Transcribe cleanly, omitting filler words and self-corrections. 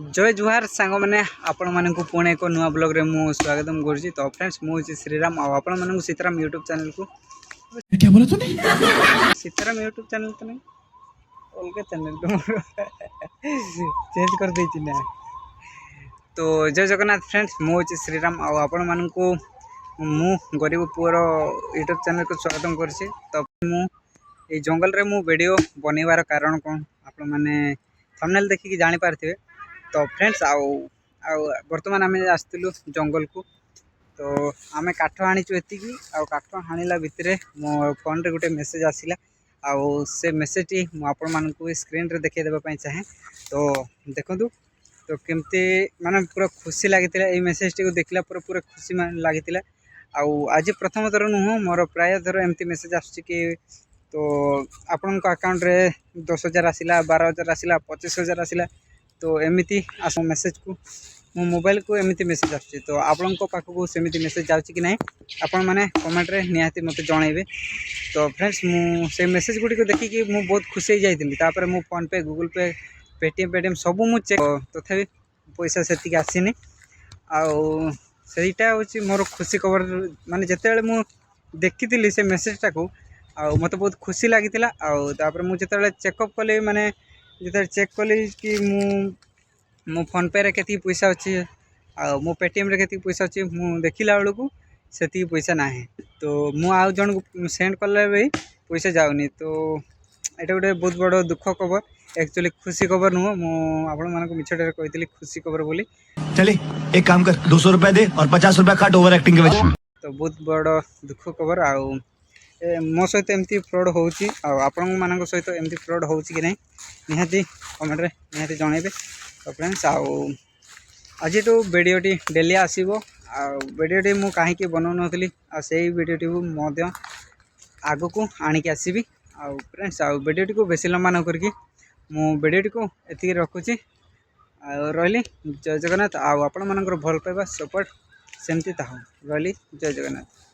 जय जुहार सांग मैंने आपण मानक पुणे एक नुआ ब्लॉग रे मु स्वागतम करुच्ची। तो फ्रेंड्स मुझे श्रीराम आपण मानक सीताराम यूट्यूब चैनल को क्या बोला तूने? सीताराम यूट्यूब चैनल तो नहीं अलग चैनल तो चेंज कर देती ना। तो जय जगन्नाथ फ्रेंड्स मुझे श्रीराम आपण मानक मु गरीब पुअर यूट्यूब चैनल को स्वागतम करुच्ची। तो मु ये जंगल रे मु वीडियो बनइबार कारण कौन आपण माने थंबनेल देखिकी जानि पारथिबे। तो फ्रेंड्स बर्तमान आम आसलु जंगल को। तो आम काठ हाणीचु एतिकी काठ हाणिला भितर मो फोन रे गोटे मेसेज आसिला से मेसेज टी आपण मानकु स्क्रीन रे देखै देबा चाहे। तो देखंतु तो केमती माने पूरा खुशी लागितिला ए मेसेज टी को देखला पूरा खुशी लागितिला। आज प्रथम थर नुह मोर प्राय थर एमती मेसेज आसुची कि तो आपण अकाउंट रे 10,000 आसिला 12,000 आसिला 25,000 आसिला। तो एमती आस मेसेज को मो मोबाइल को एमती मेसेज आसुची। तो आपण पाखक सेमती मेसेज जाउची कि नहीं आपण माने कमेंट रे निहाती मते जणाइबे। तो फ्रेंड्स मु से मेसेज गुडी को देखि कि मु बहुत खुशी जाइतिली। तापर मु फोन पे गूगल पे पेटीएम सब मु चेक तथापि पैसा सेतिक आसीनी। सेटा होची मोर खुशी खबर माने जेतेबेले मु देखितिली से मेसेजटा को मत बहुत खुशी लगी। आपर मुझे चेकअप कली माने जो चेक कली कि मो फोन पे रे केती पैसा अच्छी मो पेटीएम रे केती पैसा अच्छी मु देखला बेलू को से पैसा ना। तो मु आउ जन को सेंड कले भी पैसा जाऊनी। तो ये गोटे बहुत बड़ दुख खबर एक्चुअली खुशी खबर नुह मु आपण मानक मिछटे कही खुशी खबर बोली। चले एक काम कर 200 रुपया दे और 50 रुपया काट ओवर एक्टिंग के वजह। तो बहुत बड़ दुख खबर मो सहित एमती फ्रॉड होची आपण मानक सहित एमती फ्रॉड होची कि नहीं निहाती कमेंट रे निहाती जणाइबे। तो फ्रेंड्स आज तो वीडियोटी डेली आसीबो वीडियोटी मु काहे बनाउ नथली से वीडियोटी मध्य आगो को आनिक आसीबी। फ्रेंड्स वीडियोटी को बेसी लंबा न करके मु वीडियोटी को एतिक रखुची रही। जय जगन्नाथ आपण मानकर भल पाइबा सपोर्ट सेमती ताहू रही। जय जगन्नाथ।